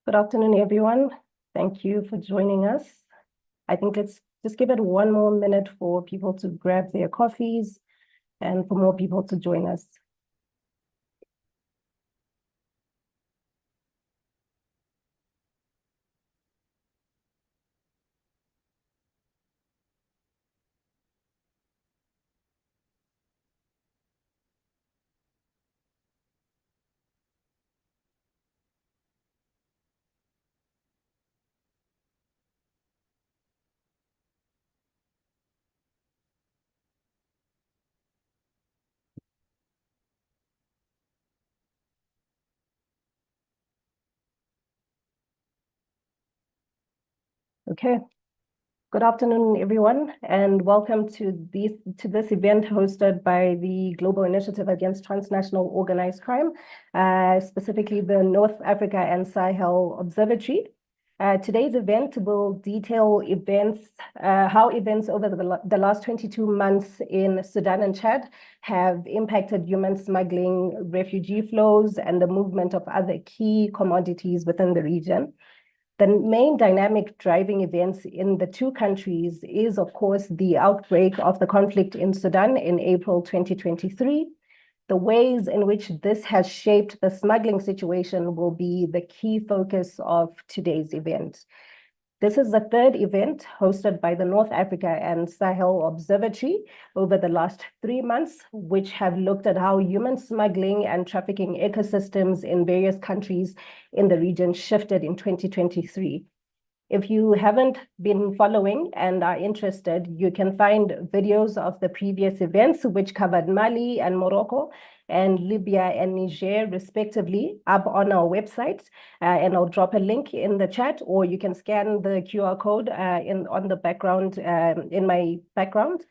Good afternoon, everyone. Thank you for joining us. I think let's just give it one more minute for people to grab their coffees and for more people to join us. Okay. Good afternoon, everyone, and welcome to this event hosted by the Global Initiative Against Transnational Organized Crime, specifically the North Africa and Sahel Observatory. Today's event will detail how events over the last 22 months in Sudan and Chad have impacted human smuggling, refugee flows, and the movement of other key commodities within the region. The main dynamic driving events in the two countries is, of course, the outbreak of the conflict in Sudan in April 2023. The ways in which this has shaped the smuggling situation will be the key focus of today's event. This is the third event hosted by the North Africa and Sahel Observatory over the last 3 months, which have looked at how human smuggling and trafficking ecosystems in various countries in the region shifted in 2023. If you haven't been following and are interested, you can find videos of the previous events, which covered Mali and Morocco, and Libya and Niger, respectively, up on our website. And I'll drop a link in the chat, or you can scan the QR code on the background, in my background.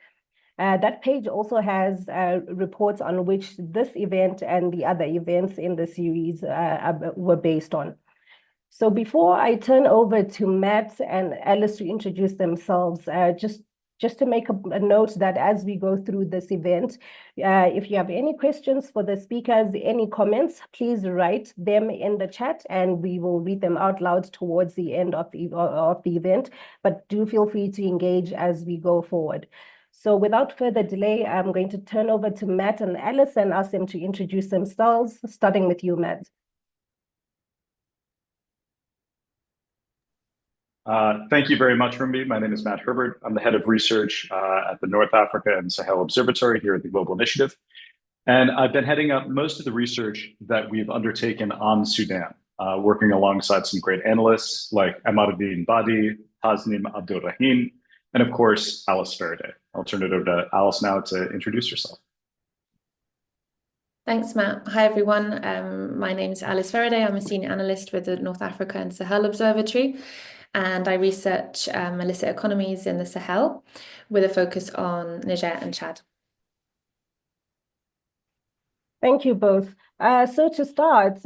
That page also has reports on which this event and the other events in the series were based on. So before I turn over to Matt and Alice to introduce themselves, just to make a note that as we go through this event, if you have any questions for the speakers, any comments, please write them in the chat and we will read them out loud towards the end of the event. But do feel free to engage as we go forward. So without further delay, I'm going to turn over to Matt and Alice and ask them to introduce themselves, starting with you, Matt. Thank you very much, Rumbi. My name is Matt Herbert. I'm the head of research at the North Africa and Sahel Observatory here at the Global Initiative. And I've been heading up most of the research that we've undertaken on Sudan, working alongside some great analysts like Amaruddin Badi, Tasnim Abdulrahim, and of course, Alice Faraday. I'll turn it over to Alice now to introduce herself. Thanks, Matt. Hi, everyone. My name is Alice Faraday. I'm a senior analyst with the North Africa and Sahel Observatory, and I research illicit economies in the Sahel with a focus on Niger and Chad. Thank you both. So to start,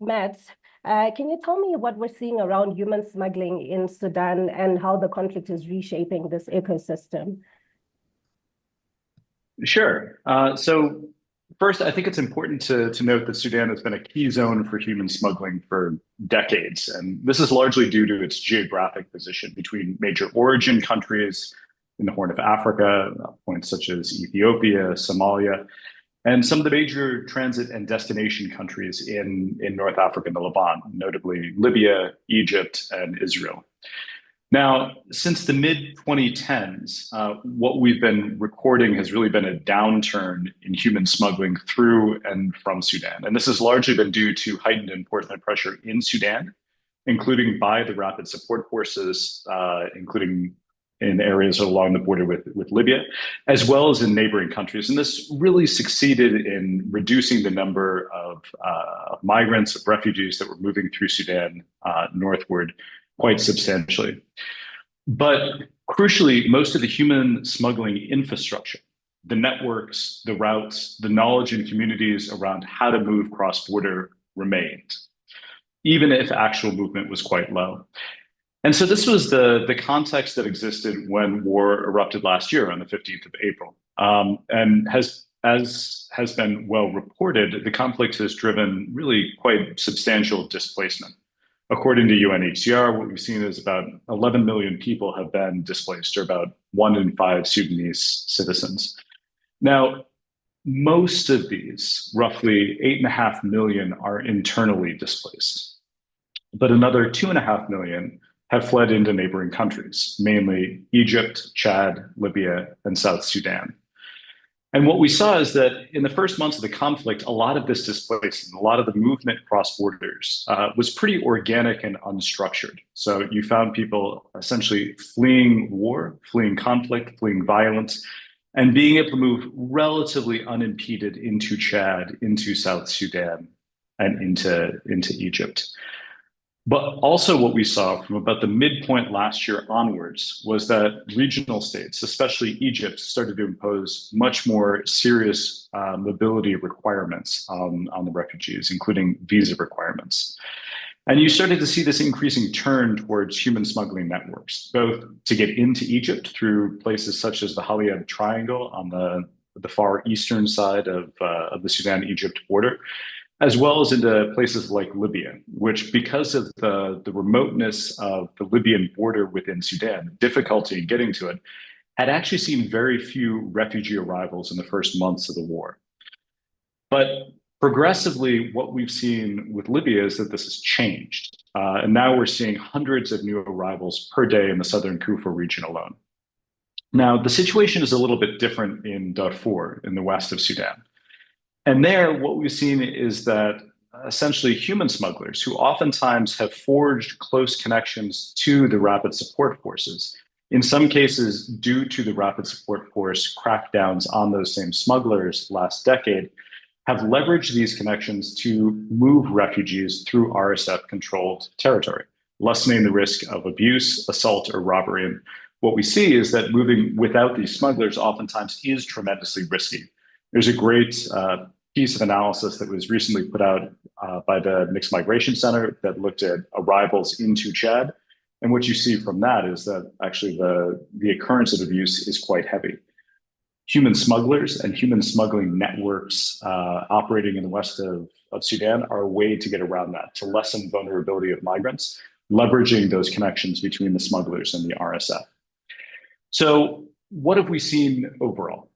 Matt, can you tell me what we're seeing around human smuggling in Sudan and how the conflict is reshaping this ecosystem? Sure. So first, I think it's important to note that Sudan has been a key zone for human smuggling for decades. And this is largely due to its geographic position between major origin countries in the Horn of Africa, points such as Ethiopia, Somalia, and some of the major transit and destination countries in North Africa and the Levant, notably Libya, Egypt, and Israel. Now, since the mid-2010s, what we've been recording has really been a downturn in human smuggling through and from Sudan. And this has largely been due to heightened enforcement pressure in Sudan, including by the rapid support forces, including in areas along the border with Libya, as well as in neighboring countries. And this really succeeded in reducing the number of migrants, of refugees that were moving through Sudan northward quite substantially. But crucially, most of the human smuggling infrastructure, the networks, the routes, the knowledge in communities around how to move cross-border remained, even if actual movement was quite low. And so this was the context that existed when war erupted last year on the 15th of April. And as has been well reported, the conflict has driven really quite substantial displacement. According to UNHCR, what we've seen is about 11 million people have been displaced, or about 1 in 5 Sudanese citizens. Now, most of these, roughly 8.5 million, are internally displaced, but another 2.5 million have fled into neighboring countries, mainly Egypt, Chad, Libya, and South Sudan. And what we saw is that in the first months of the conflict, a lot of this displacement, a lot of the movement cross borders was pretty organic and unstructured. So you found people essentially fleeing war, fleeing conflict, fleeing violence, and being able to move relatively unimpeded into Chad, into South Sudan, and into Egypt. But also what we saw from about the midpoint last year onwards was that regional states, especially Egypt, started to impose much more serious mobility requirements on the refugees, including visa requirements. And you started to see this increasing turn towards human smuggling networks, both to get into Egypt through places such as the Haliab Triangle on the far eastern side of the Sudan-Egypt border, as well as into places like Libya, which, because of the remoteness of the Libyan border within Sudan, difficulty in getting to it, had actually seen very few refugee arrivals in the first months of the war. But progressively, what we've seen with Libya is that this has changed. And now we're seeing hundreds of new arrivals per day in the southern Kufa region alone. Now, the situation is a little bit different in Darfur, in the west of Sudan. And there, what we've seen is that essentially human smugglers, who oftentimes have forged close connections to the rapid support forces, in some cases, due to the rapid support force crackdowns on those same smugglers last decade, have leveraged these connections to move refugees through RSF-controlled territory, lessening the risk of abuse, assault, or robbery. And what we see is that moving without these smugglers oftentimes is tremendously risky. There's a great piece of analysis that was recently put out by the Mixed Migration Center that looked at arrivals into Chad. And what you see from that is that actually the occurrence of abuse is quite heavy. Human smugglers and human smuggling networks operating in the west of Sudan are a way to get around that, to lessen vulnerability of migrants, leveraging those connections between the smugglers and the RSF. So what have we seen overall?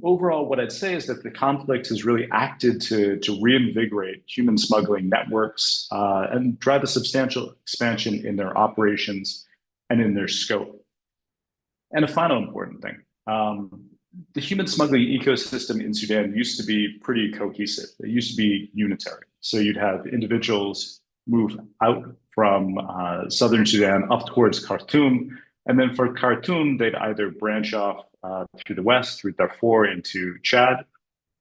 Overall, what I'd say is that the conflict has really acted to reinvigorate human smuggling networks and drive a substantial expansion in their operations and in their scope. And a final important thing, the human smuggling ecosystem in Sudan used to be pretty cohesive. It used to be unitary. So you'd have individuals move out from southern Sudan up towards Khartoum. And then for Khartoum, they'd either branch off through the west, through Darfur into Chad,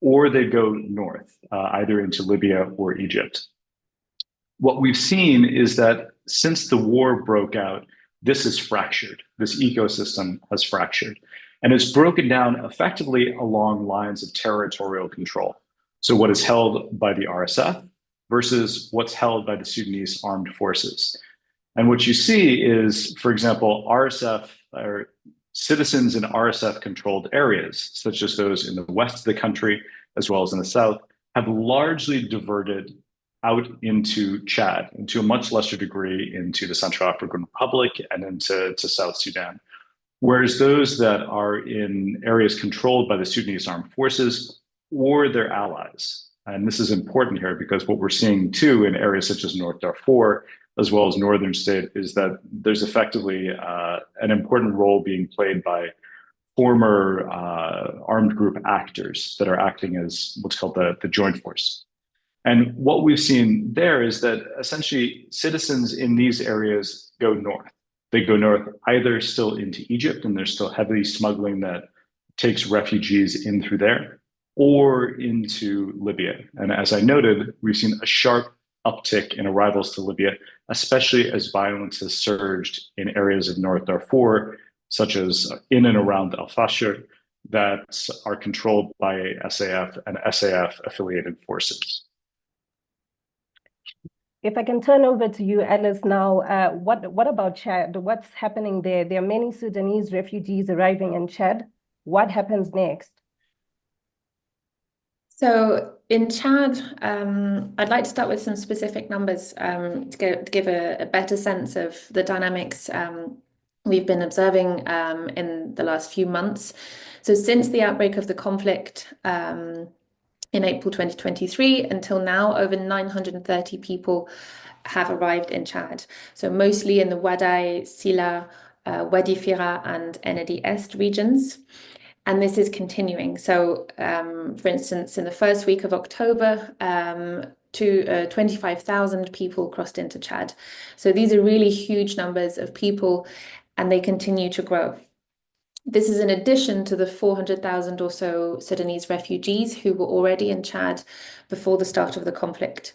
or they'd go north, either into Libya or Egypt. What we've seen is that since the war broke out, this is fractured. This ecosystem has fractured. And it's broken down effectively along lines of territorial control. So what is held by the RSF versus what's held by the Sudanese armed forces. And what you see is, for example, RSF or citizens in RSF-controlled areas, such as those in the west of the country, as well as in the south, have largely diverted out into Chad, and to a much lesser degree into the Central African Republic and into South Sudan. Whereas those that are in areas controlled by the Sudanese armed forces or their allies, and this is important here because what we're seeing too in areas such as North Darfur, as well as northern state, is that there's effectively an important role being played by former armed group actors that are acting as what's called the joint force. And what we've seen there is that essentially citizens in these areas go north. They go north either still into Egypt, and there's still heavy smuggling that takes refugees in through there, or into Libya. And as I noted, we've seen a sharp uptick in arrivals to Libya, especially as violence has surged in areas of North Darfur, such as in and around Al-Fashir, that are controlled by SAF and SAF-affiliated forces. If I can turn over to you, Alice, now, what about Chad? What's happening there? There are many Sudanese refugees arriving in Chad. What happens next? So in Chad, I'd like to start with some specific numbers to give a better sense of the dynamics we've been observing in the last few months. So since the outbreak of the conflict in April 2023 until now, over 930 people have arrived in Chad. So mostly in the Wadai, Sila, Wadi Fira and Enedi Est regions. And this is continuing. So, for instance, in the first week of October, 25,000 people crossed into Chad. So these are really huge numbers of people, and they continue to grow. This is in addition to the 400,000 or so Sudanese refugees who were already in Chad before the start of the conflict.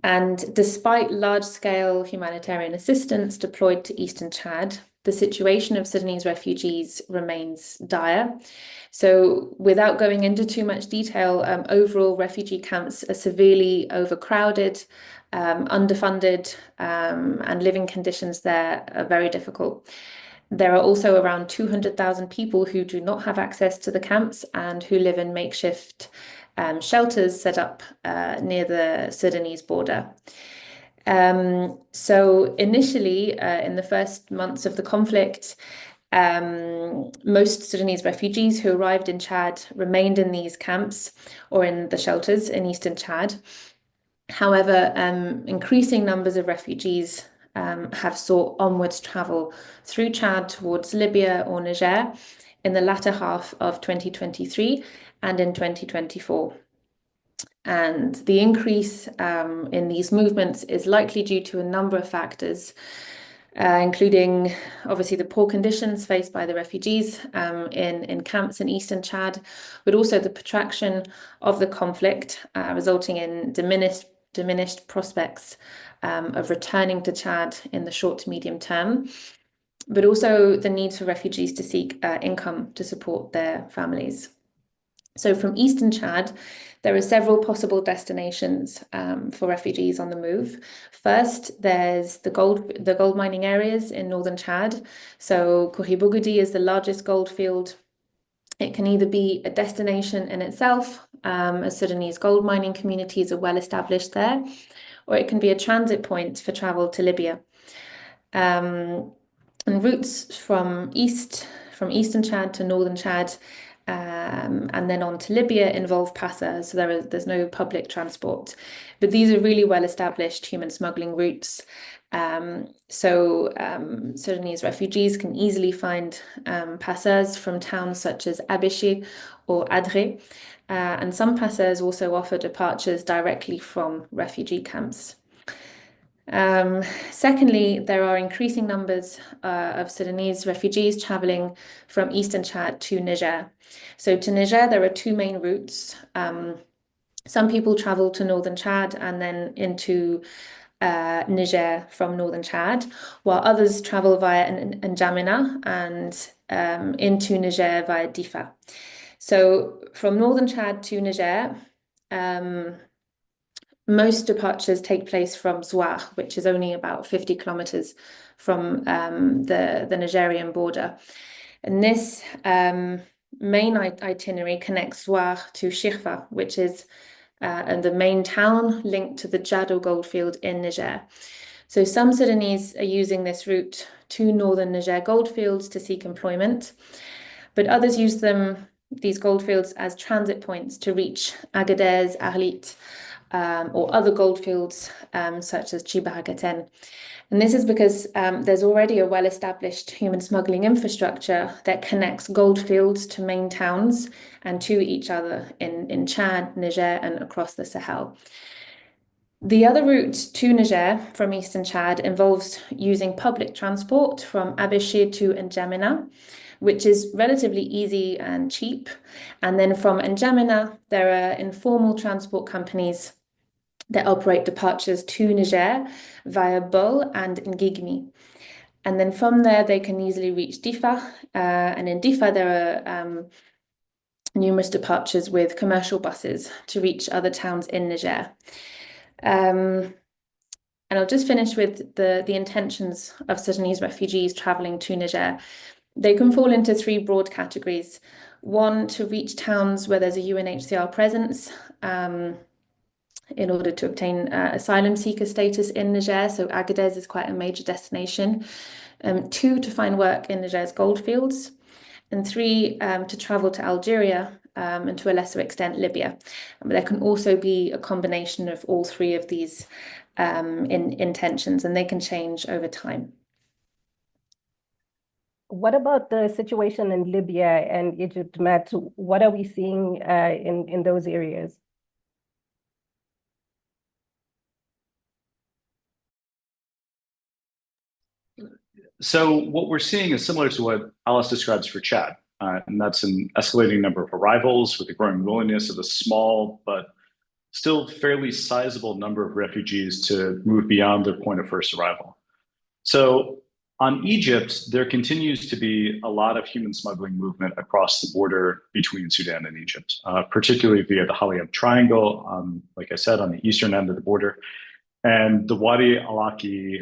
And despite large-scale humanitarian assistance deployed to eastern Chad, the situation of Sudanese refugees remains dire. So without going into too much detail, overall refugee camps are severely overcrowded, underfunded, and living conditions there are very difficult. There are also around 200,000 people who do not have access to the camps and who live in makeshift shelters set up near the Sudanese border. So initially, in the first months of the conflict, most Sudanese refugees who arrived in Chad remained in these camps or in the shelters in eastern Chad. However, increasing numbers of refugees have sought onwards travel through Chad towards Libya or Niger in the latter half of 2023 and in 2024. And the increase in these movements is likely due to a number of factors, including obviously the poor conditions faced by the refugees in camps in eastern Chad, but also the protraction of the conflict, resulting in diminished prospects of returning to Chad in the short to medium term, but also the need for refugees to seek income to support their families. So from eastern Chad, there are several possible destinations for refugees on the move. First, there's the gold mining areas in northern Chad. So Kouribougoudi is the largest gold field. It can either be a destination in itself, as Sudanese gold mining communities are well established there, or it can be a transit point for travel to Libya. And routes from eastern Chad to northern Chad and then on to Libya involve passers, so there's no public transport. But these are really well-established human smuggling routes. Sudanese refugees can easily find passers from towns such as Abishi or Adre. And some passers also offer departures directly from refugee camps. Secondly, there are increasing numbers of Sudanese refugees traveling from eastern Chad to Niger. So to Niger, there are two main routes. Some people travel to northern Chad and then into Niger from northern Chad, while others travel via N'Djamena and into Niger via Difa. So from northern Chad to Niger, most departures take place from Zouar, which is only about 50 kilometers from the Nigerian border. And this main itinerary connects Zouar to Shirfa, which is the main town linked to the Jado goldfield in Niger. So some Sudanese are using this route to northern Niger goldfields to seek employment, but others use these goldfields as transit points to reach Agadez, Arlit, or other goldfields such as Chibaragaten. And this is because there's already a well-established human smuggling infrastructure that connects goldfields to main towns and to each other in Chad, Niger, and across the Sahel. The other route to Niger from eastern Chad involves using public transport from Abishir to N'Djamena, which is relatively easy and cheap. And then from N'Djamena, there are informal transport companies that operate departures to Niger via Bol and Ngigmi. And then from there, they can easily reach Difa. And in Difa, there are numerous departures with commercial buses to reach other towns in Niger. And I'll just finish with the intentions of Sudanese refugees traveling to Niger. They can fall into three broad categories. one, to reach towns where there's a UNHCR presence in order to obtain asylum seeker status in Niger. So Agadez is quite a major destination. Two, to find work in Niger's gold fields. And three, to travel to Algeria and to a lesser extent Libya. But there can also be a combination of all three of these intentions, and they can change over time. What about the situation in Libya and Egypt, Matt? What are we seeing in those areas? So what we're seeing is similar to what Alice describes for Chad, and that's an escalating number of arrivals with a growing willingness of a small but still fairly sizable number of refugees to move beyond their point of first arrival. So on Egypt, there continues to be a lot of human smuggling movement across the border between Sudan and Egypt, particularly via the Haliyab Triangle, like I said, on the eastern end of the border, and the Wadi al-Aki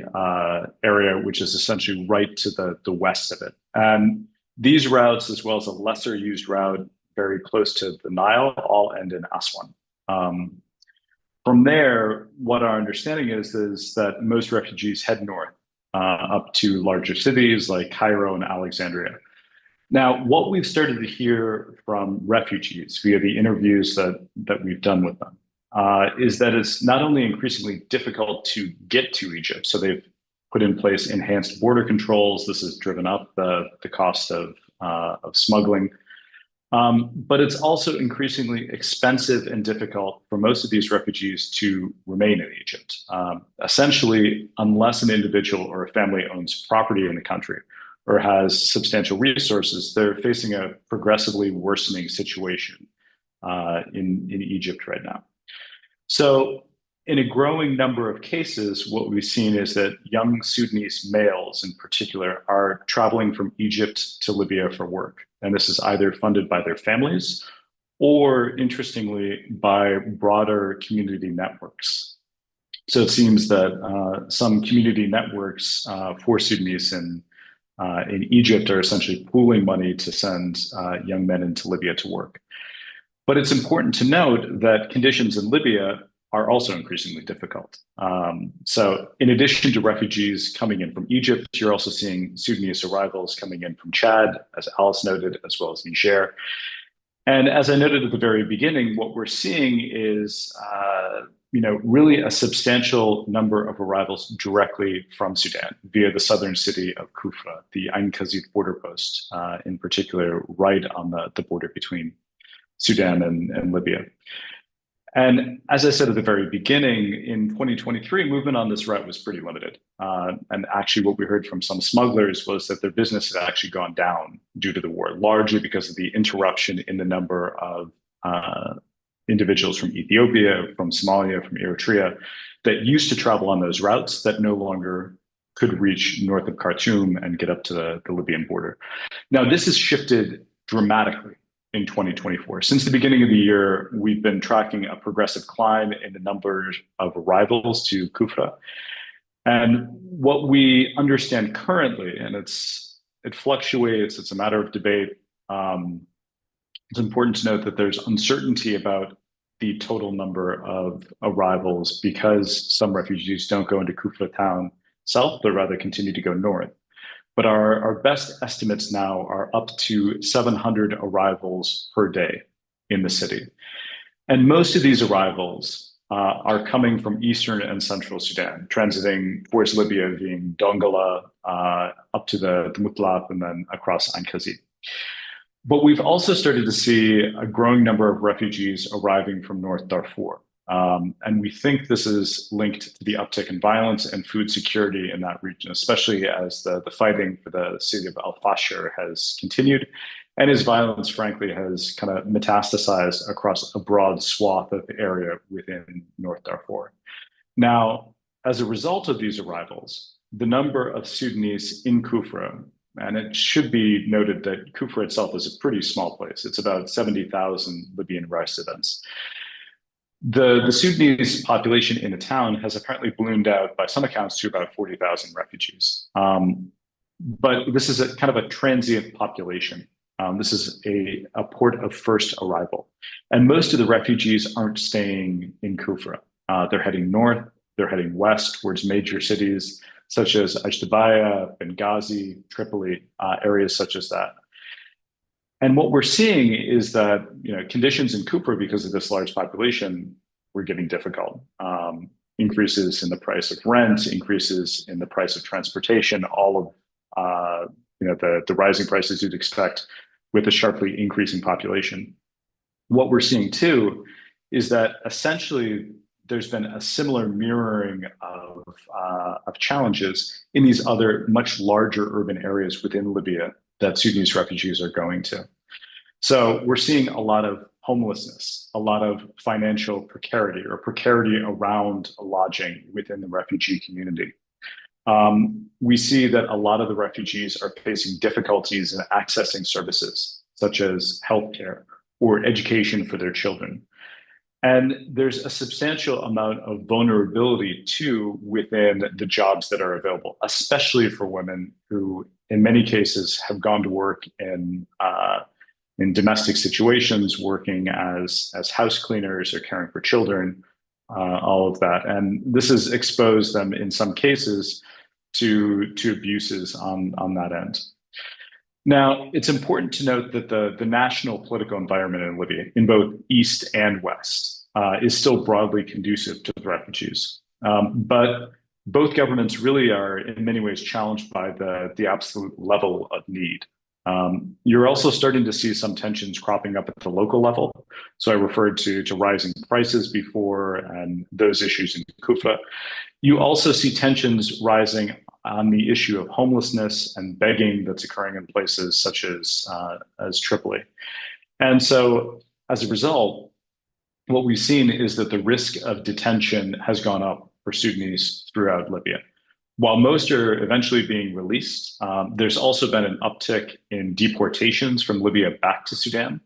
area, which is essentially right to the west of it. And these routes, as well as a lesser used route very close to the Nile, all end in Aswan. From there, what our understanding is that most refugees head north up to larger cities like Cairo and Alexandria. Now, what we've started to hear from refugees via the interviews that we've done with them is that it's not only increasingly difficult to get to Egypt, so they've put in place enhanced border controls. This has driven up the cost of smuggling. But it's also increasingly expensive and difficult for most of these refugees to remain in Egypt. Essentially, unless an individual or a family owns property in the country or has substantial resources, they're facing a progressively worsening situation in Egypt right now. So in a growing number of cases, what we've seen is that young Sudanese males in particular are traveling from Egypt to Libya for work. And this is either funded by their families or, interestingly, by broader community networks. So it seems that some community networks for Sudanese in Egypt are essentially pooling money to send young men into Libya to work. But it's important to note that conditions in Libya are also increasingly difficult. So in addition to refugees coming in from Egypt, you're also seeing Sudanese arrivals coming in from Chad, as Alice noted, as well as Niger. And as I noted at the very beginning, what we're seeing is really a substantial number of arrivals directly from Sudan via the southern city of Kufra, the Ain Kazid border post, in particular, right on the border between Sudan and Libya. And as I said at the very beginning, in 2023, movement on this route was pretty limited. And actually what we heard from some smugglers was that their business had actually gone down due to the war, largely because of the interruption in the number of individuals from Ethiopia, from Somalia, from Eritrea, that used to travel on those routes that no longer could reach north of Khartoum and get up to the Libyan border. Now, this has shifted dramatically in 2024. Since the beginning of the year, we've been tracking a progressive climb in the number of arrivals to Kufra. And what we understand currently, and it fluctuates, it's a matter of debate. It's important to note that there's uncertainty about the total number of arrivals because some refugees don't go into Kufra town itself, but rather continue to go north. But our best estimates now are up to 700 arrivals per day in the city. And most of these arrivals are coming from eastern and central Sudan, transiting towards Libya, being Dongola, up to the Mutlaq, and then across Ain Kazid. But we've also started to see a growing number of refugees arriving from North Darfur. And we think this is linked to the uptick in violence and food security in that region, especially as the fighting for the city of Al-Fashir has continued. And as violence, frankly, has kind of metastasized across a broad swath of the area within North Darfur. Now, as a result of these arrivals, the number of Sudanese in Kufra, and it should be noted that Kufra itself is a pretty small place. It's about 70,000 Libyan residents. The Sudanese population in the town has apparently ballooned out, by some accounts, to about 40,000 refugees. But this is a kind of a transient population. This is a port of first arrival. And most of the refugees aren't staying in Kufra. They're heading north, they're heading west towards major cities such as Ajdabiya, Benghazi, Tripoli, areas such as that. And what we're seeing is that conditions in Kufra, because of this large population, were getting difficult. Increases in the price of rent, increases in the price of transportation, all of the rising prices you'd expect with a sharply increasing population. What we're seeing too is that essentially there's been a similar mirroring of challenges in these other much larger urban areas within Libya that Sudanese refugees are going to. So we're seeing a lot of homelessness, a lot of financial precarity or precarity around lodging within the refugee community. We see that a lot of the refugees are facing difficulties in accessing services such as healthcare or education for their children. And there's a substantial amount of vulnerability too within the jobs that are available, especially for women who in many cases have gone to work in domestic situations, working as house cleaners or caring for children, all of that. And this has exposed them in some cases to abuses on that end. Now, it's important to note that the national political environment in Libya, in both East and West, is still broadly conducive to the refugees. But both governments really are in many ways challenged by the absolute level of need. You're also starting to see some tensions cropping up at the local level. So I referred to rising prices before and those issues in Kufa. You also see tensions rising on the issue of homelessness and begging that's occurring in places such as Tripoli. And so as a result, what we've seen is that the risk of detention has gone up for Sudanese throughout Libya. While most are eventually being released, there's also been an uptick in deportations from Libya back to Sudan.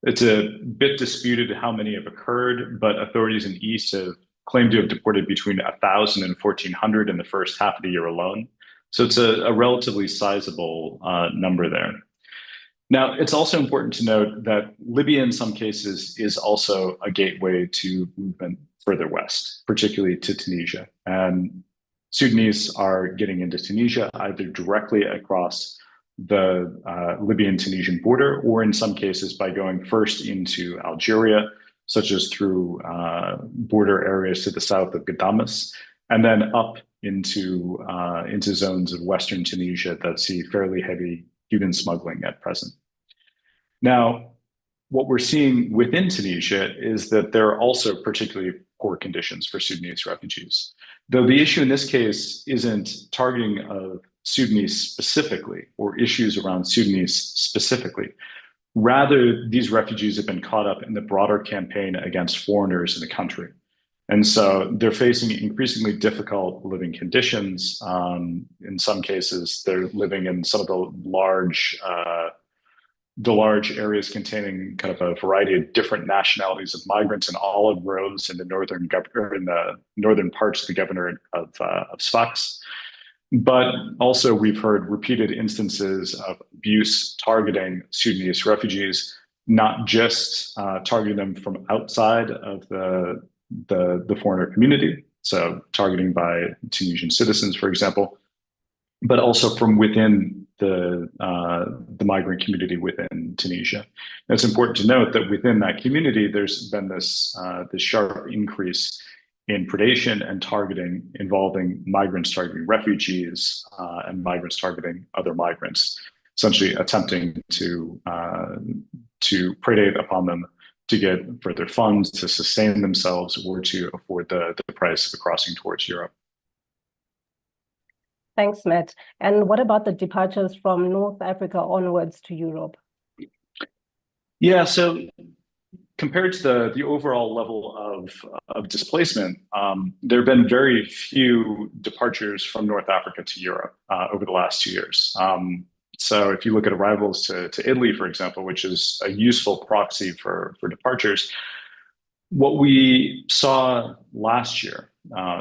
It's a bit disputed how many have occurred, but authorities in the East have claimed to have deported between 1,000 and 1,400 in the first half of the year alone. So it's a relatively sizable number there. Now, it's also important to note that Libya in some cases is also a gateway to movement further west, particularly to Tunisia. And Sudanese are getting into Tunisia either directly across the Libyan-Tunisian border, or in some cases by going first into Algeria, such as through border areas to the south of Ghadames, and then up into zones of Western Tunisia that see fairly heavy human smuggling at present. Now, what we're seeing within Tunisia is that there are also particularly poor conditions for Sudanese refugees. Though the issue in this case isn't targeting of Sudanese specifically or issues around Sudanese specifically. Rather, these refugees have been caught up in the broader campaign against foreigners in the country. And so they're facing increasingly difficult living conditions. In some cases, they're living in some of the large areas containing kind of a variety of different nationalities of migrants and olive groves in the northern parts of the governorate of Sfax. But also we've heard repeated instances of abuse targeting Sudanese refugees, not just targeting them from outside of the foreigner community, so targeting by Tunisian citizens, for example, but also from within the migrant community within Tunisia. And it's important to note that within that community, there's been this sharp increase in predation and targeting involving migrants targeting refugees and migrants targeting other migrants, essentially attempting to predate upon them to get further funds to sustain themselves or to afford the price of a crossing towards Europe. Thanks, Matt. And what about the departures from North Africa onwards to Europe? Yeah, so compared to the overall level of displacement, there have been very few departures from North Africa to Europe over the last 2 years. So if you look at arrivals to Italy, for example, which is a useful proxy for departures, What we saw last year,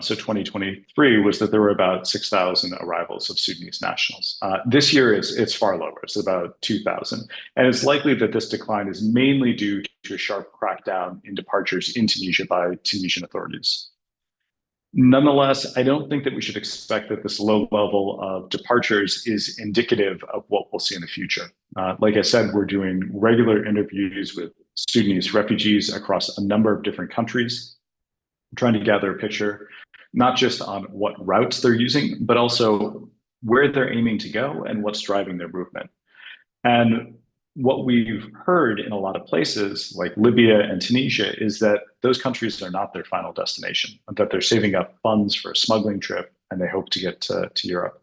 so 2023, was that there were about 6,000 arrivals of Sudanese nationals. This year, it's far lower. It's about 2,000. And it's likely that this decline is mainly due to a sharp crackdown in departures in Tunisia by Tunisian authorities. Nonetheless, I don't think that we should expect that this low level of departures is indicative of what we'll see in the future. Like I said, we're doing regular interviews with Sudanese refugees across a number of different countries, trying to gather a picture, not just on what routes they're using, but also where they're aiming to go and what's driving their movement. And what we've heard in a lot of places like Libya and Tunisia is that those countries are not their final destination, that they're saving up funds for a smuggling trip and they hope to get to Europe.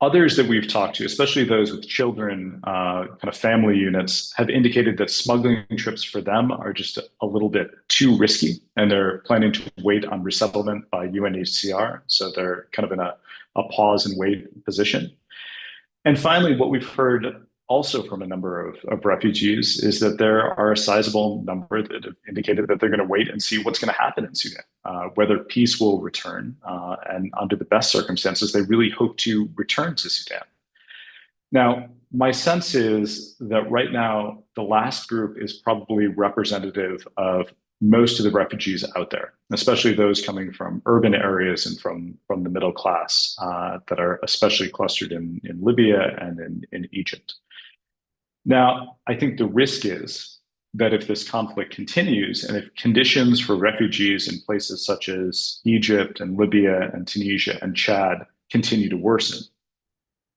Others that we've talked to, especially those with children, kind of family units, have indicated that smuggling trips for them are just a little bit too risky, and they're planning to wait on resettlement by UNHCR. So they're kind of in a pause and wait position. And finally, what we've heard also from a number of refugees is that there are a sizable number that have indicated that they're going to wait and see what's going to happen in Sudan, whether peace will return. And under the best circumstances, they really hope to return to Sudan. Now, my sense is that right now, the last group is probably representative of most of the refugees out there, especially those coming from urban areas and from the middle class that are especially clustered in Libya and in Egypt. Now, I think the risk is that if this conflict continues and if conditions for refugees in places such as Egypt and Libya and Tunisia and Chad continue to worsen,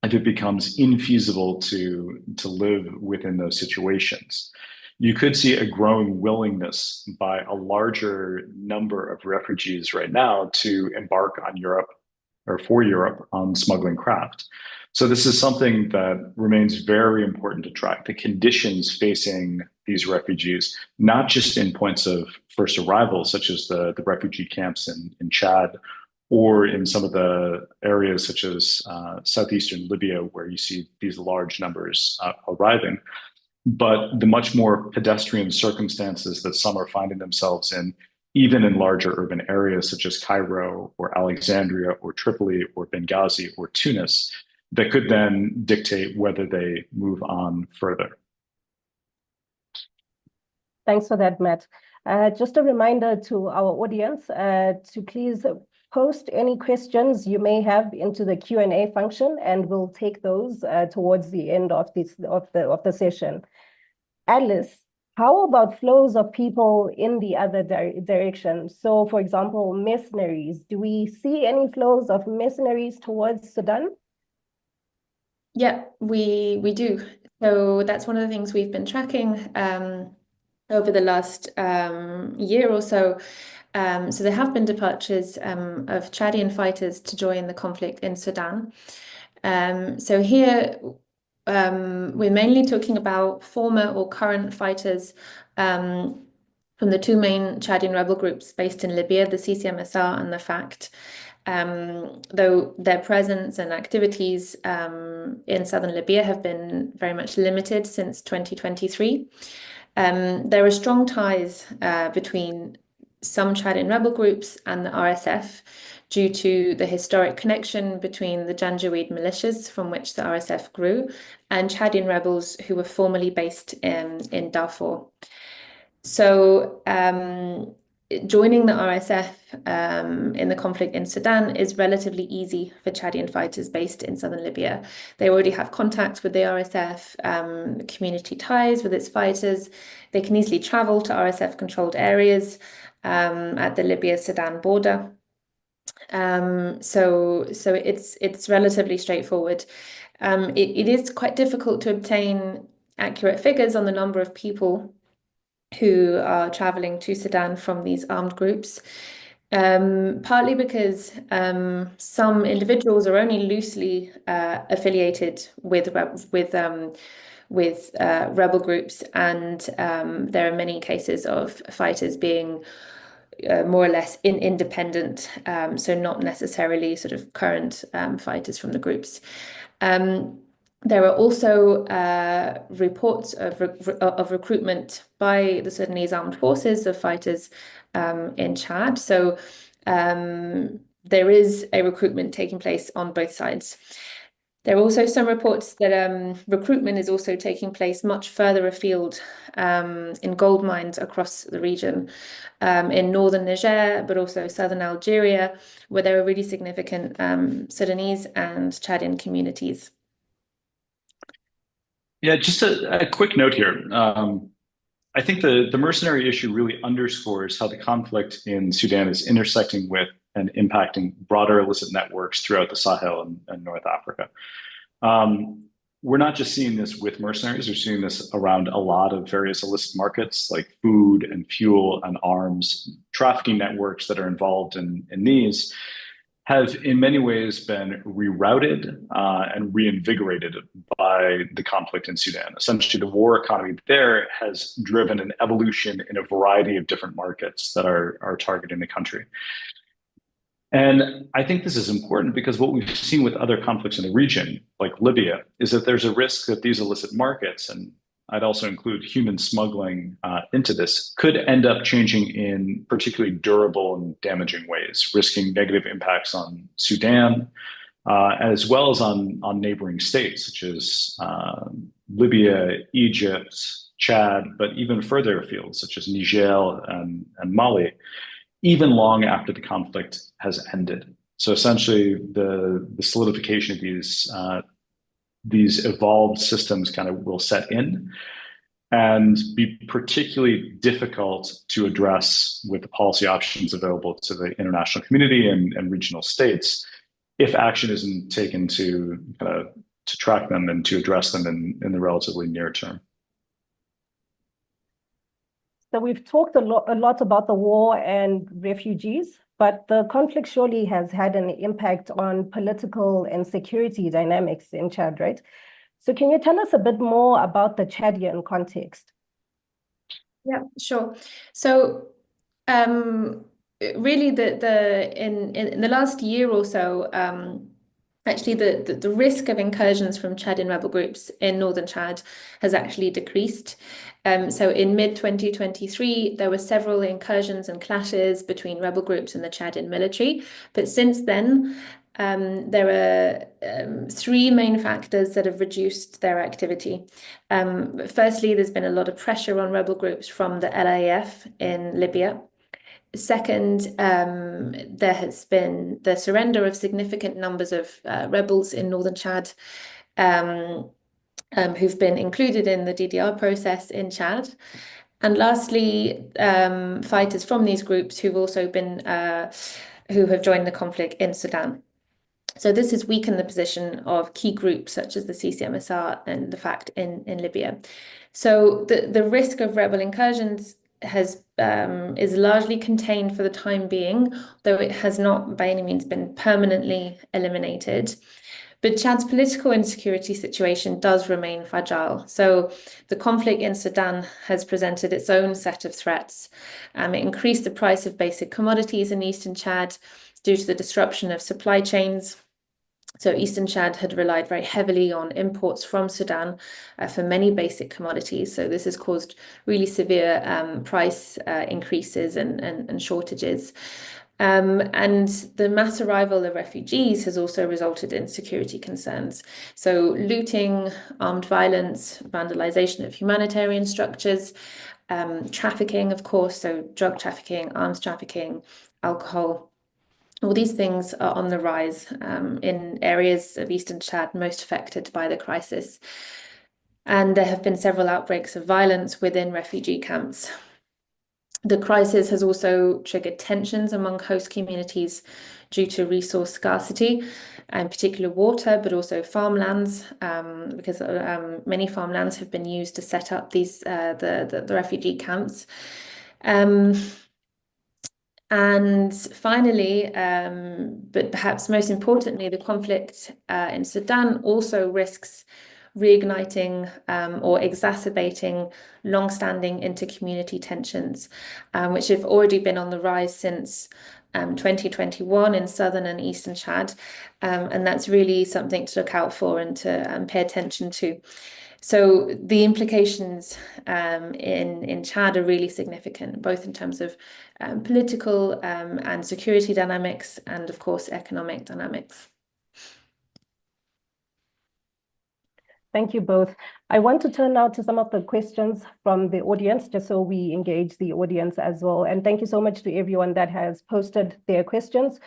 and it becomes infeasible to live within those situations, you could see a growing willingness by a larger number of refugees right now to embark on Europe or for Europe on smuggling craft. So this is something that remains very important to track, the conditions facing these refugees, not just in points of first arrival, such as the refugee camps in Chad, or in some of the areas such as southeastern Libya, where you see these large numbers arriving, but the much more pedestrian circumstances that some are finding themselves in, even in larger urban areas such as Cairo or Alexandria or Tripoli or Benghazi or Tunis, that could then dictate whether they move on further. Thanks for that, Matt. Just a reminder to our audience to please post any questions you may have into the Q&A function, and we'll take those towards the end of the session. Alice, how about flows of people in the other direction? So, for example, mercenaries. Do we see any flows of mercenaries towards Sudan? Yeah, we do. So that's one of the things we've been tracking over the last year or so. So there have been departures of Chadian fighters to join the conflict in Sudan. So here we're mainly talking about former or current fighters from the two main Chadian rebel groups based in Libya, the CCMSR and the FACT. Though their presence and activities in southern Libya have been very much limited since 2023. There are strong ties between some Chadian rebel groups and the RSF due to the historic connection between the Janjaweed militias from which the RSF grew and Chadian rebels who were formerly based in Darfur. So joining the RSF in the conflict in Sudan is relatively easy for Chadian fighters based in southern Libya. They already have contacts with the RSF, community ties with its fighters. They can easily travel to RSF-controlled areas at the Libya-Sudan border. So it's relatively straightforward. It is quite difficult to obtain accurate figures on the number of people who are traveling to Sudan from these armed groups, partly because some individuals are only loosely affiliated with rebel groups, and there are many cases of fighters being more or less independent, so not necessarily sort of current fighters from the groups. There are also reports of recruitment by the Sudanese armed forces of fighters in Chad. So there is a recruitment taking place on both sides. There are also some reports that recruitment is also taking place much further afield in gold mines across the region, in northern Niger, but also southern Algeria, where there are really significant Sudanese and Chadian communities. Yeah, just a quick note here. I think the mercenary issue really underscores how the conflict in Sudan is intersecting with and impacting broader illicit networks throughout the Sahel and North Africa. We're not just seeing this with mercenaries, we're seeing this around a lot of various illicit markets like food and fuel and arms. Trafficking networks that are involved in these have in many ways been rerouted and reinvigorated by the conflict in Sudan. Essentially, the war economy there has driven an evolution in a variety of different markets that are targeting the country. And I think this is important because what we've seen with other conflicts in the region, like Libya, is that there's a risk that these illicit markets, and I'd also include human smuggling into this, could end up changing in particularly durable and damaging ways, risking negative impacts on Sudan, as well as on neighboring states such as Libya, Egypt, Chad, but even further afield, such as Niger and Mali, even long after the conflict has ended. So essentially, the solidification of these evolved systems kind of will set in and be particularly difficult to address with the policy options available to the international community and regional states if action isn't taken to track them and to address them in the relatively near term. So we've talked a lot about the war and refugees, but the conflict surely has had an impact on political and security dynamics in Chad, right? So can you tell us a bit more about the Chadian context? Yeah, sure. So really in the last year or so, actually the risk of incursions from Chadian rebel groups in northern Chad has actually decreased. So in mid-2023, there were several incursions and clashes between rebel groups and the Chadian military. But since then, there are three main factors that have reduced their activity. Firstly, there's been a lot of pressure on rebel groups from the LAF in Libya. Second, there has been the surrender of significant numbers of rebels in northern Chad who've been included in the DDR process in Chad. And lastly, fighters from these groups who've also been who have joined the conflict in Sudan. So this has weakened the position of key groups such as the CCMSR and the FACT in Libya. So the risk of rebel incursions is largely contained for the time being, though it has not by any means been permanently eliminated. But Chad's political insecurity situation does remain fragile. So the conflict in Sudan has presented its own set of threats. It increased the price of basic commodities in eastern Chad due to the disruption of supply chains. So eastern Chad had relied very heavily on imports from Sudan for many basic commodities. So this has caused really severe price increases and shortages. And the mass arrival of refugees has also resulted in security concerns. So looting, armed violence, vandalization of humanitarian structures, trafficking, of course, so drug trafficking, arms trafficking, alcohol. All these things are on the rise in areas of eastern Chad most affected by the crisis. And there have been several outbreaks of violence within refugee camps. The crisis has also triggered tensions among host communities due to resource scarcity, in particular water, but also farmlands, because many farmlands have been used to set up these the refugee camps. And finally, but perhaps most importantly, the conflict in Sudan also risks reigniting or exacerbating long-standing inter-community tensions, which have already been on the rise since 2021 in southern and eastern Chad. And that's really something to look out for and to pay attention to. So the implications in Chad are really significant, both in terms of political and security dynamics, and of course, economic dynamics. Thank you both. I want to turn now to some of the questions from the audience, just so we engage the audience as well. And thank you so much to everyone that has posted their questions.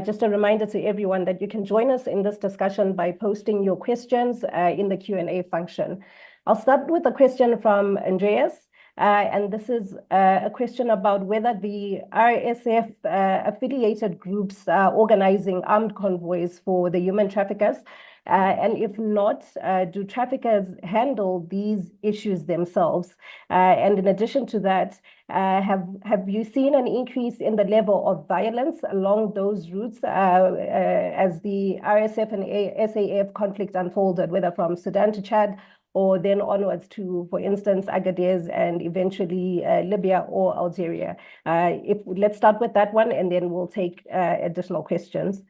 Just a reminder to everyone that you can join us in this discussion by posting your questions in the Q&A function. I'll start with a question from Andreas. And this is a question about whether the RSF affiliated groups are organizing armed convoys for the human traffickers. And if not, do traffickers handle these issues themselves? And in addition to that, have you seen an increase in the level of violence along those routes as the RSF and SAF conflict unfolded, whether from Sudan to Chad or then onwards to, for instance, Agadez and eventually Libya or Algeria? Let's start with that one, and then we'll take additional questions.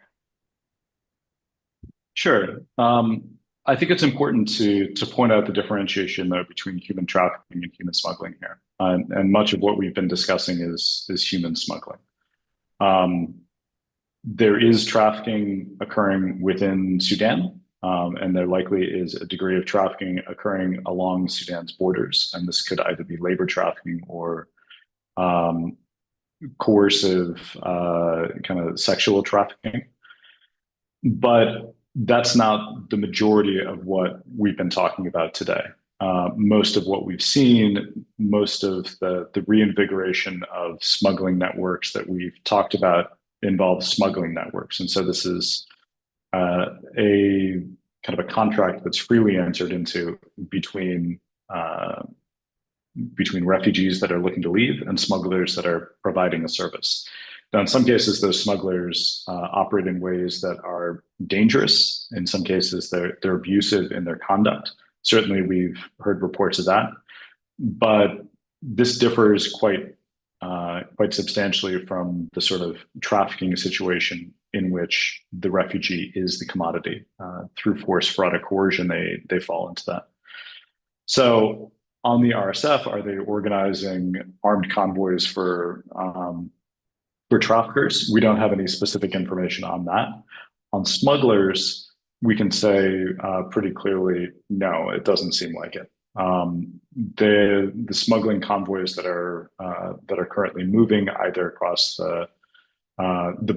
Sure. I think it's important to point out the differentiation though between human trafficking and human smuggling here. And much of what we've been discussing is human smuggling. There is trafficking occurring within Sudan, and there likely is a degree of trafficking occurring along Sudan's borders. And this could either be labor trafficking or coercive kind of sexual trafficking. But that's not the majority of what we've been talking about today. Most of what we've seen, most of the reinvigoration of smuggling networks that we've talked about involves smuggling networks. And so this is a kind of a contract that's freely entered into between refugees that are looking to leave and smugglers that are providing a service. Now, in some cases, those smugglers operate in ways that are dangerous. In some cases, they're abusive in their conduct. Certainly, we've heard reports of that. But this differs quite substantially from the sort of trafficking situation in which the refugee is the commodity. Through force, fraud, or coercion, they fall into that. So on the RSF, are they organizing armed convoys for traffickers? We don't have any specific information on that. On smugglers, we can say pretty clearly, no, it doesn't seem like it. The smuggling convoys that are currently moving either across the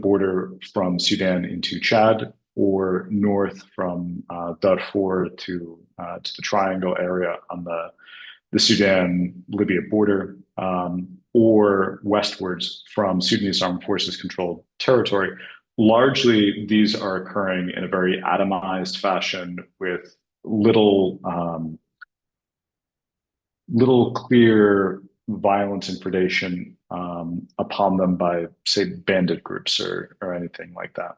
border from Sudan into Chad or north from Darfur to the Triangle area on the Sudan-Libya border, or westwards from Sudanese armed forces controlled territory. Largely, these are occurring in a very atomized fashion with little clear violence and predation upon them by, say, bandit groups or anything like that.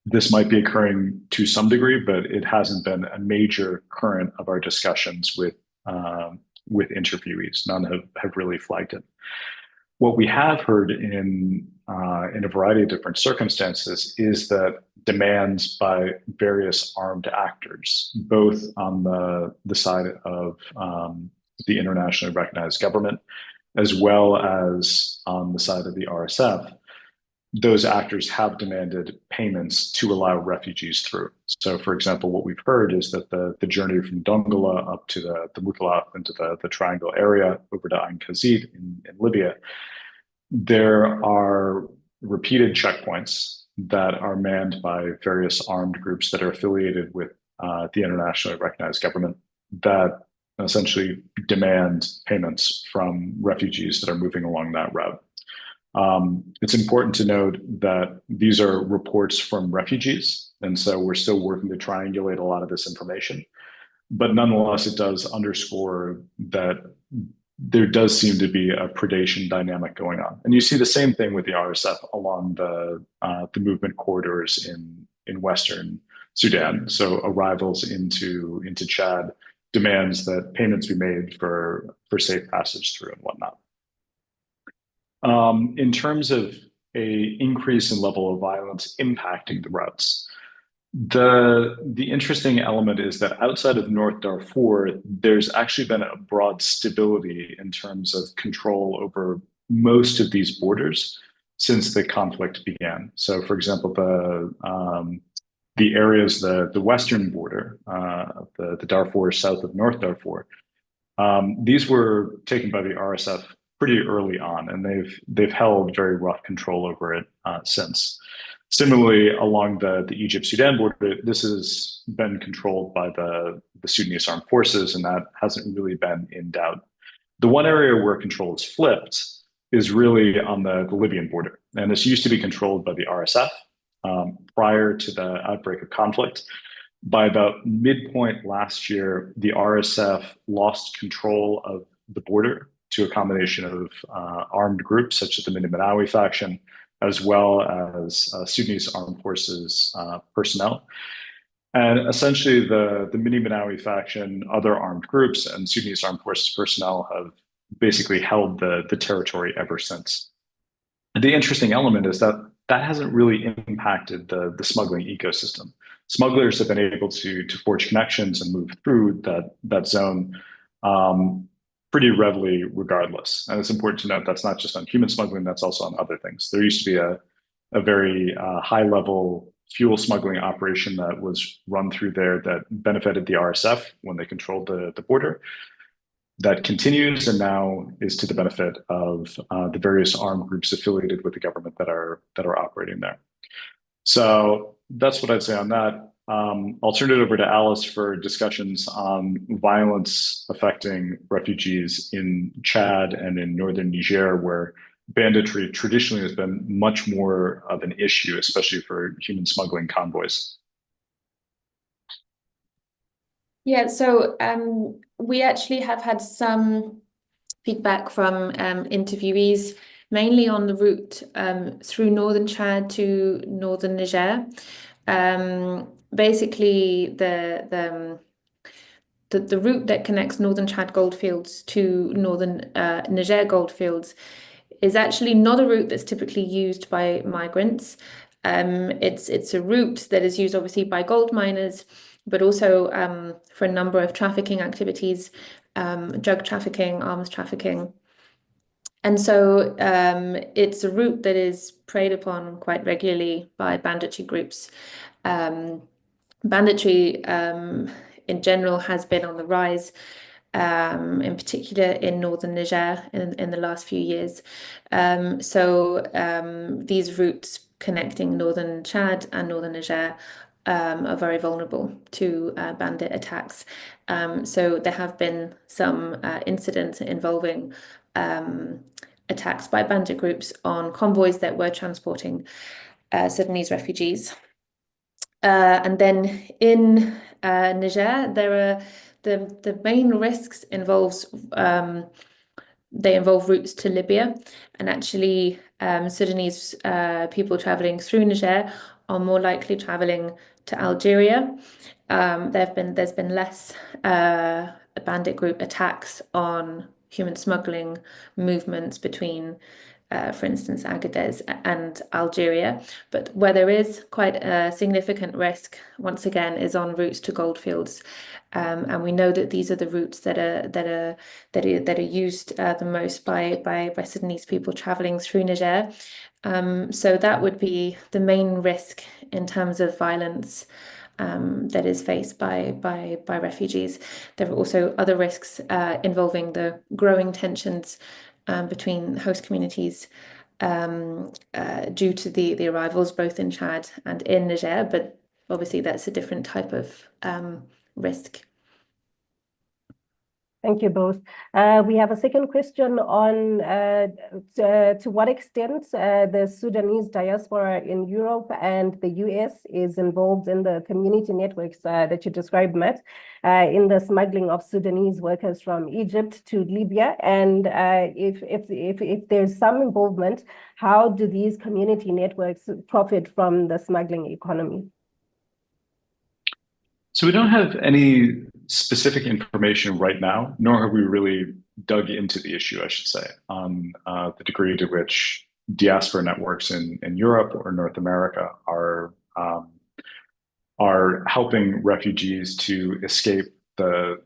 This might be occurring to some degree, but it hasn't been a major current of our discussions with interviewees. None have really flagged it. What we have heard in a variety of different circumstances is that demands by various armed actors, both on the side of the internationally recognized government, as well as on the side of the RSF, those actors have demanded payments to allow refugees through. So, for example, what we've heard is that the journey from Dongola up to the Mutalaf into the Triangle area over to Ain Kazid in Libya, there are repeated checkpoints that are manned by various armed groups that are affiliated with the internationally recognized government that essentially demand payments from refugees that are moving along that route. It's important to note that these are reports from refugees, and so we're still working to triangulate a lot of this information. But nonetheless, it does underscore that there does seem to be a predation dynamic going on. And you see the same thing with the RSF along the movement corridors in Western Sudan. So arrivals into Chad demands that payments be made for safe passage through and whatnot. In terms of a increase in level of violence impacting the routes, the interesting element is that outside of North Darfur, there's actually been a broad stability in terms of control over most of these borders since the conflict began. So, for example, the areas, the western border, the Darfur south of North Darfur, these were taken by the RSF pretty early on, and they've held very rough control over it since. Similarly, along the Egypt-Sudan border, this has been controlled by the Sudanese armed forces, and that hasn't really been in doubt. The one area where control is flipped is really on the Libyan border, and this used to be controlled by the RSF prior to the outbreak of conflict. By about midpoint last year, the RSF lost control of the border to a combination of armed groups such as the Mindanao faction, as well as Sudanese armed forces personnel. And essentially the Mindanao faction, other armed groups, and Sudanese armed forces personnel have basically held the territory ever since. The interesting element is that hasn't really impacted the smuggling ecosystem. Smugglers have been able to forge connections and move through that zone pretty readily regardless. And it's important to note that's not just on human smuggling, that's also on other things. There used to be a very high level fuel smuggling operation that was run through there that benefited the RSF when they controlled the border. That continues and now is to the benefit of the various armed groups affiliated with the government that are operating there. So that's what I'd say on that. I'll turn it over to Alice for discussions on violence affecting refugees in Chad and in northern Niger, where banditry traditionally has been much more of an issue, especially for human smuggling convoys. Yeah, so we actually have had some feedback from interviewees, mainly on the route through northern Chad to northern Niger. Basically, the route that connects northern Chad goldfields to northern Niger goldfields is actually not a route that's typically used by migrants. It's a route that is used obviously by gold miners, but also for a number of trafficking activities, drug trafficking, arms trafficking. And so it's a route that is preyed upon quite regularly by banditry groups. Banditry in general has been on the rise, in particular in northern Niger in the last few years. So these routes connecting northern Chad and northern Niger are very vulnerable to bandit attacks. So there have been some incidents involving attacks by bandit groups on convoys that were transporting Sudanese refugees. And then in Niger, there are the main risks involve routes to Libya, and actually Sudanese people traveling through Niger are more likely traveling to Algeria. There's been less bandit group attacks on human smuggling movements between for instance, Agadez and Algeria. But where there is quite a significant risk, once again, is on routes to goldfields. And we know that these are the routes that are used the most by Sudanese people traveling through Niger. So that would be the main risk in terms of violence that is faced by refugees. There are also other risks involving the growing tensions between host communities due to the arrivals both in Chad and in Niger, but obviously that's a different type of risk. Thank you both. We have a second question on to what extent the Sudanese diaspora in Europe and the US is involved in the community networks that you described, Matt, in the smuggling of Sudanese workers from Egypt to Libya. And if there's some involvement, how do these community networks profit from the smuggling economy? So we don't have any specific information right now, nor have we really dug into the issue, I should say, on the degree to which diaspora networks in Europe or North America are helping refugees to escape the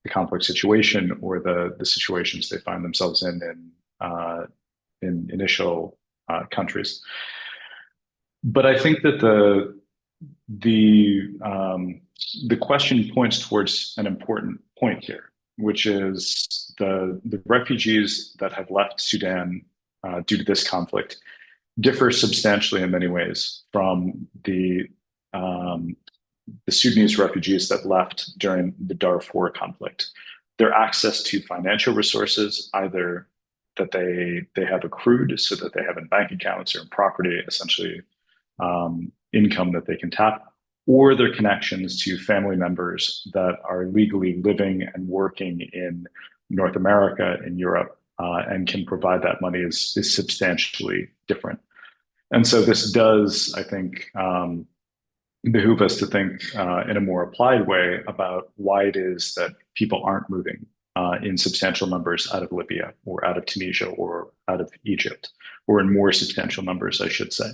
conflict situation or the situations they find themselves in initial countries. But I think that the question points towards an important point here, which is the refugees that have left Sudan due to this conflict differ substantially in many ways from the Sudanese refugees that left during the Darfur conflict. Their access to financial resources, either that they have accrued so that they have in bank accounts or in property, essentially income that they can tap, or their connections to family members that are legally living and working in North America, in Europe, and can provide that money is substantially different. And so this does, I think, behoove us to think in a more applied way about why it is that people aren't moving in substantial numbers out of Libya or out of Tunisia or out of Egypt, or in more substantial numbers, I should say.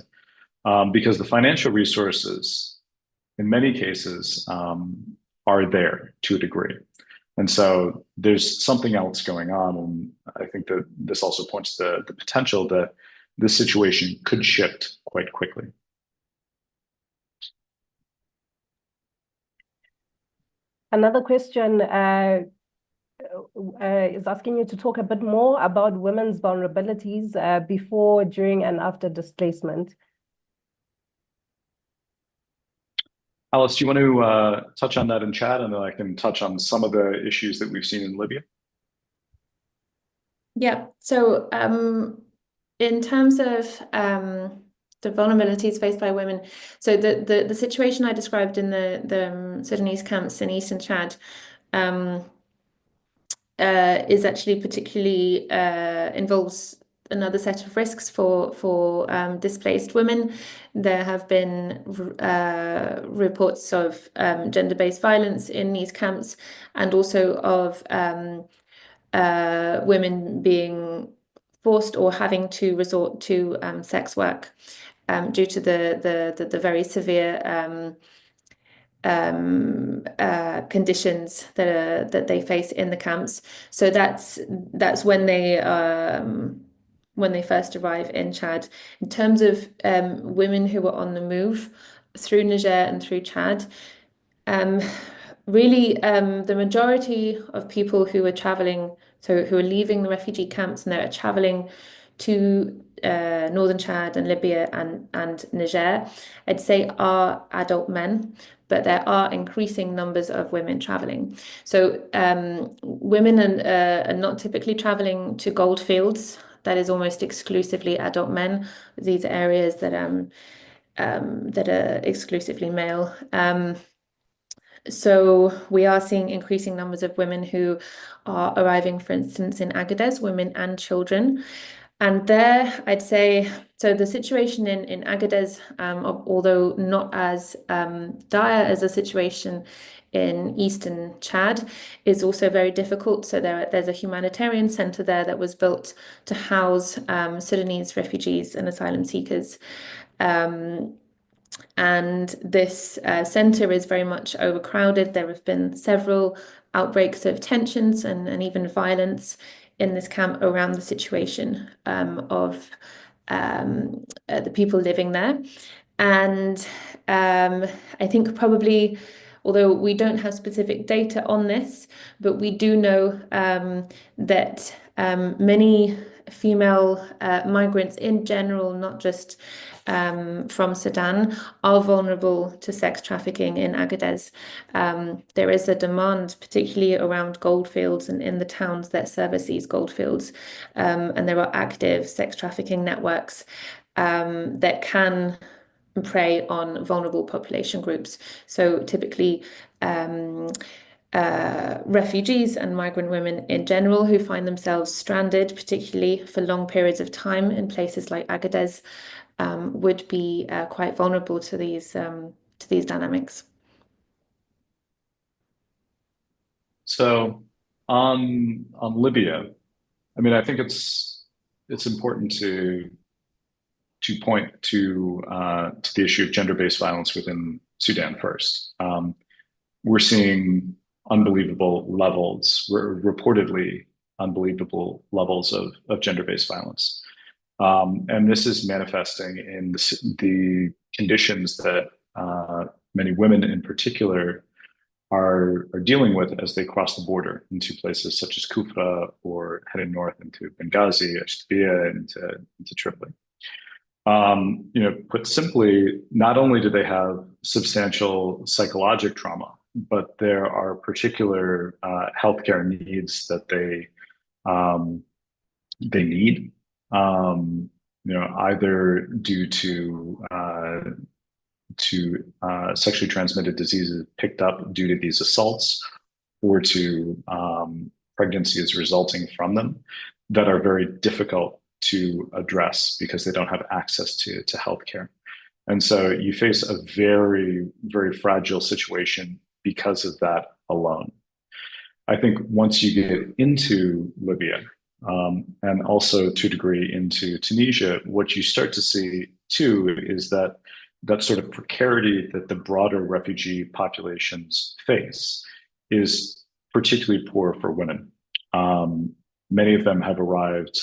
Because the financial resources, in many cases, are there to a degree. And so there's something else going on. And I think that this also points to the potential that this situation could shift quite quickly. Another question is asking you to talk a bit more about women's vulnerabilities before, during, and after displacement. Alice, do you want to touch on that in Chad, and then I can touch on some of the issues that we've seen in Libya? Yeah, so in terms of the vulnerabilities faced by women, so the situation I described in the Sudanese camps in Eastern Chad is actually particularly involves another set of risks for displaced women. There have been reports of gender-based violence in these camps, and also of women being forced or having to resort to sex work due to the very severe conditions that they face in the camps. So that's when they first arrive in Chad. In terms of women who are on the move through Niger and through Chad, really the majority of people who are traveling, so who are leaving the refugee camps and they're traveling to northern Chad and Libya and Niger, I'd say are adult men, but there are increasing numbers of women traveling. So women are not typically traveling to gold fields. That is almost exclusively adult men. These are areas that are exclusively male. So we are seeing increasing numbers of women who are arriving, for instance, in Agadez, women and children. And there, I'd say, so the situation in Agadez, although not as dire as the situation in Eastern Chad, is also very difficult. So there's a humanitarian center there that was built to house Sudanese refugees and asylum seekers. And this center is very much overcrowded. There have been several outbreaks of tensions and even violence in this camp around the situation of the people living there. And I think probably, although we don't have specific data on this, but we do know that many female migrants in general, not just from Sudan, are vulnerable to sex trafficking in Agadez. There is a demand, particularly around goldfields and in the towns that service these goldfields, and there are active sex trafficking networks that can prey on vulnerable population groups. So typically refugees and migrant women in general who find themselves stranded, particularly for long periods of time in places like Agadez, would be quite vulnerable to these dynamics. So On Libya, I mean, I think it's important to point to the issue of gender-based violence within Sudan first. We're seeing unbelievable levels, reportedly unbelievable levels of gender-based violence. And this is manifesting in the conditions that many women in particular are dealing with as they cross the border into places such as Kufra or heading north into Benghazi, Ashtabia, into Tripoli. Put simply, not only do they have substantial psychological trauma, but there are particular healthcare needs that they need, either due to sexually transmitted diseases picked up due to these assaults, or to pregnancies resulting from them, that are very difficult to address because they don't have access to healthcare. And so you face a very, very fragile situation because of that alone. I think once you get into Libya, and also to a degree into Tunisia, what you start to see too is that sort of precarity that the broader refugee populations face is particularly poor for women. Many of them have arrived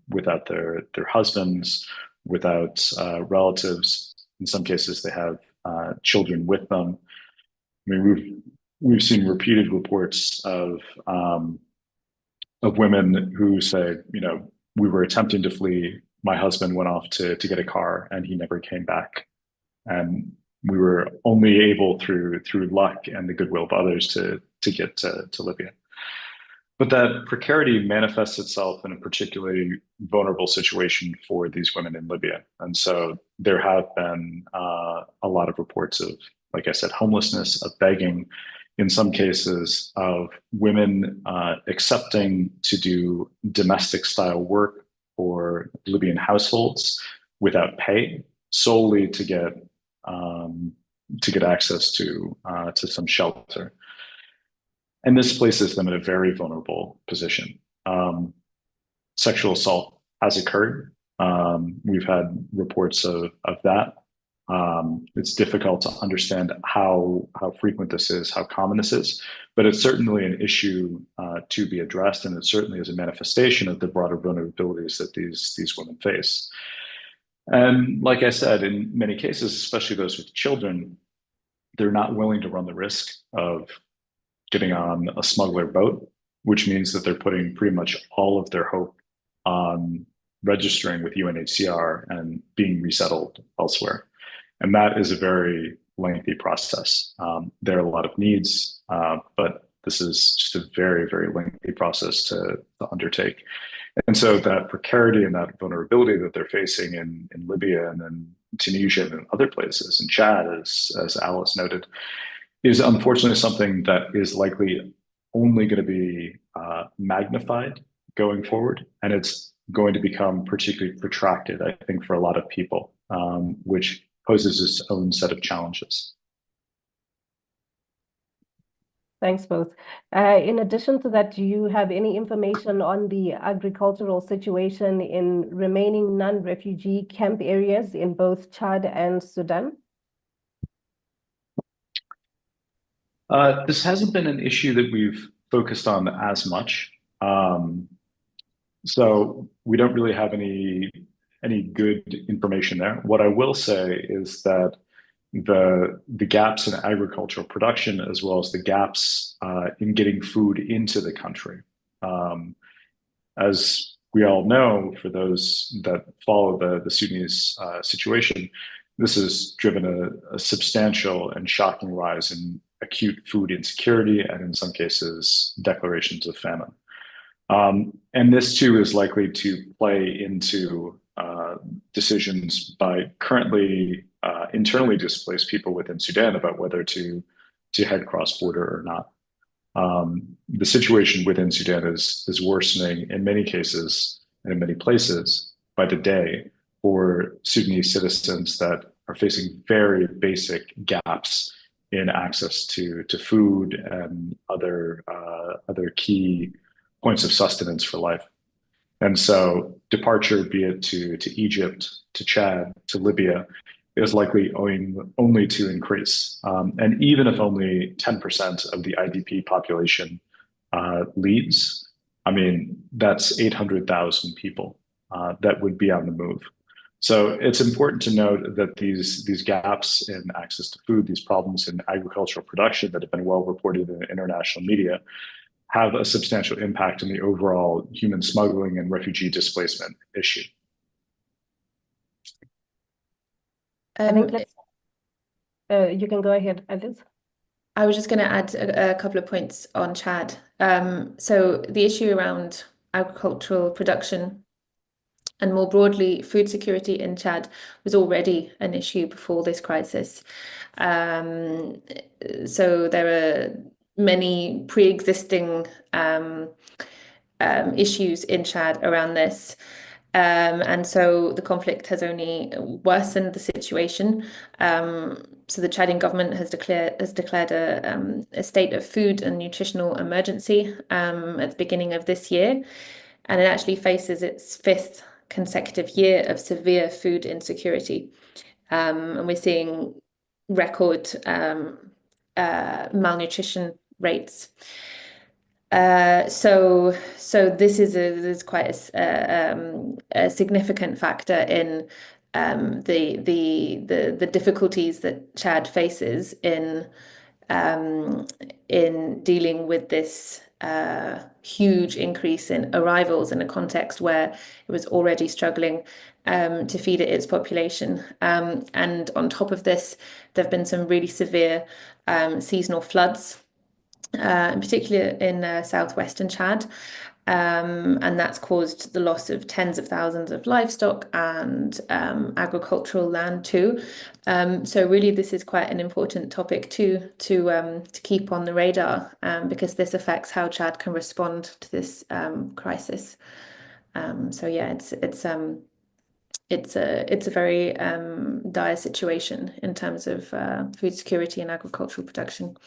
without their husbands, without relatives. In some cases, they have children with them. I mean, we've seen repeated reports of women who say, we were attempting to flee. My husband went off to get a car, and he never came back. And we were only able through luck and the goodwill of others to get to Libya. But that precarity manifests itself in a particularly vulnerable situation for these women in Libya. And so there have been a lot of reports of, like I said, homelessness, of begging, in some cases of women accepting to do domestic style work for Libyan households without pay, solely to get access to some shelter. And this places them in a very vulnerable position. Sexual assault has occurred. We've had reports of that. It's difficult to understand how frequent this is, how common this is, but it's certainly an issue to be addressed, and it certainly is a manifestation of the broader vulnerabilities that these women face. And like I said, in many cases, especially those with children, they're not willing to run the risk of getting on a smuggler boat, which means that they're putting pretty much all of their hope on registering with UNHCR and being resettled elsewhere. And that is a very lengthy process. There are a lot of needs, but this is just a very, very lengthy process to undertake. And so that precarity and that vulnerability that they're facing in Libya and then Tunisia and other places, and Chad, as Alice noted, is unfortunately something that is likely only going to be magnified going forward. And it's going to become particularly protracted, I think, for a lot of people, which poses its own set of challenges. Thanks both. In addition to that, do you have any information on the agricultural situation in remaining non-refugee camp areas in both Chad and Sudan? This hasn't been an issue that we've focused on as much. So we don't really have any good information there. What I will say is that the gaps in agricultural production, as well as the gaps in getting food into the country. As we all know, for those that follow the Sudanese situation, this has driven a substantial and shocking rise in acute food insecurity, and in some cases, declarations of famine. And this too is likely to play into decisions by currently internally displaced people within Sudan about whether to head cross-border or not. The situation within Sudan is worsening in many cases and in many places by the day for Sudanese citizens that are facing very basic gaps in access to food and other key points of sustenance for life. And so departure, be it to Egypt, to Chad, to Libya, is likely only to increase. And even if only 10% of the IDP population leaves, I mean, that's 800,000 people that would be on the move. So it's important to note that these gaps in access to food, these problems in agricultural production that have been well reported in international media, have a substantial impact on the overall human smuggling and refugee displacement issue. I think you can go ahead, Alice. I was just going to add a couple of points on Chad. So the issue around agricultural production and more broadly food security in Chad was already an issue before this crisis. So there are many pre-existing issues in Chad around this. And so the conflict has only worsened the situation. So the Chadian government has declared a state of food and nutritional emergency at the beginning of this year, and it actually faces its fifth consecutive year of severe food insecurity. And we're seeing record malnutrition rates. So this is quite a significant factor in the difficulties that Chad faces in dealing with this huge increase in arrivals in a context where it was already struggling to feed its population. And on top of this, there have been some really severe seasonal floods, in particular in southwestern Chad. And that's caused the loss of tens of thousands of livestock and agricultural land too. So really, this is quite an important topic to keep on the radar, because this affects how Chad can respond to this crisis. So yeah, it's a very dire situation in terms of food security and agricultural production.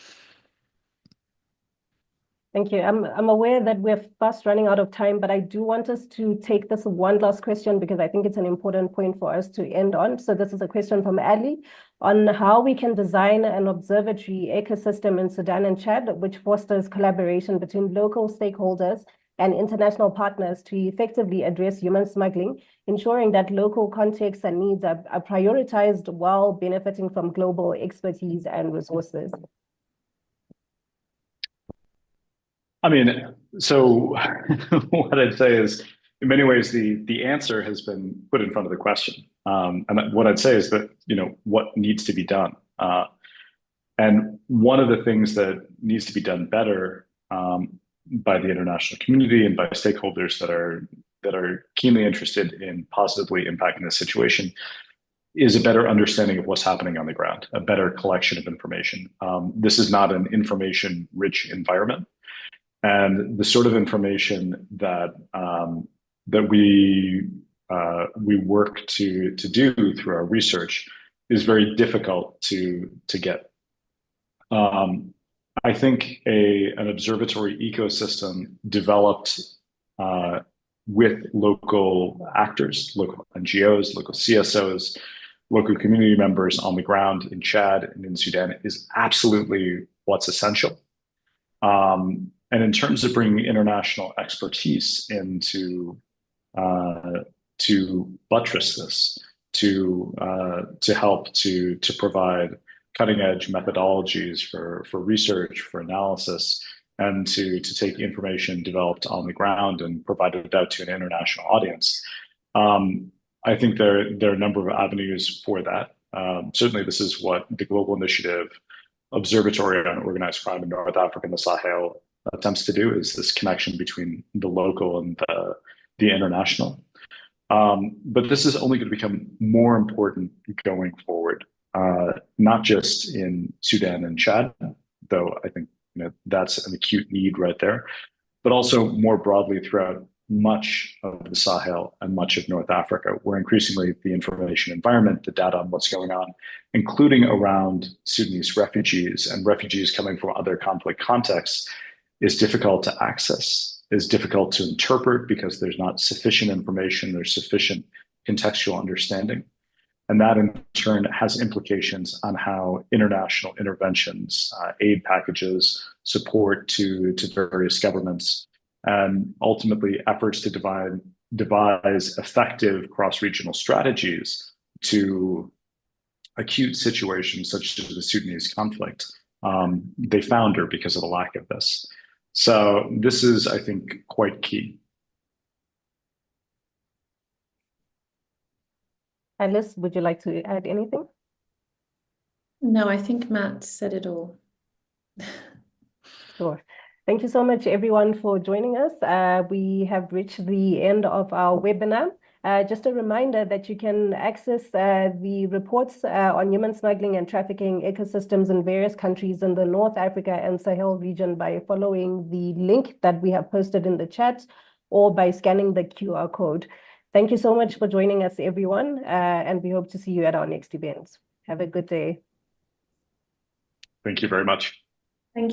Thank you. I'm aware that we're fast running out of time, but I do want us to take this one last question because I think it's an important point for us to end on. So this is a question from Ali on how we can design an observatory ecosystem in Sudan and Chad, which fosters collaboration between local stakeholders and international partners to effectively address human smuggling, ensuring that local contexts and needs are prioritized while benefiting from global expertise and resources. I mean, so what I'd say is, in many ways, the answer has been put in front of the question. And what I'd say is that, what needs to be done. And one of the things that needs to be done better by the international community and by stakeholders that are keenly interested in positively impacting the situation is a better understanding of what's happening on the ground, a better collection of information. This is not an information-rich environment. And the sort of information that we work to do through our research is very difficult to get. I think an observatory ecosystem developed with local actors, local NGOs, local CSOs, local community members on the ground in Chad and in Sudan is absolutely what's essential. And in terms of bringing international expertise into to buttress this, to help to provide cutting edge methodologies for research, for analysis, and to take information developed on the ground and provide it out to an international audience. I think there are a number of avenues for that. Certainly, this is what the Global Initiative Observatory on Organized Crime in North Africa and the Sahel attempts to do, is this connection between the local and the international. But this is only going to become more important going forward, not just in Sudan and Chad, though I think that's an acute need right there, but also more broadly throughout much of the Sahel and much of North Africa, where increasingly the information environment, the data on what's going on, including around Sudanese refugees and refugees coming from other conflict contexts, is difficult to access, is difficult to interpret because there's not sufficient information, there's sufficient contextual understanding. And that in turn has implications on how international interventions, aid packages, support to various governments, and ultimately efforts to devise effective cross-regional strategies to acute situations such as the Sudanese conflict. They founder because of the lack of this. So this is, I think, quite key. Alice, would you like to add anything? No, I think Matt said it all. Sure. Thank you so much, everyone, for joining us. We have reached the end of our webinar. Just a reminder that you can access the reports on human smuggling and trafficking ecosystems in various countries in the North Africa and Sahel region by following the link that we have posted in the chat or by scanning the QR code. Thank you so much for joining us, everyone, and we hope to see you at our next event. Have a good day. Thank you very much.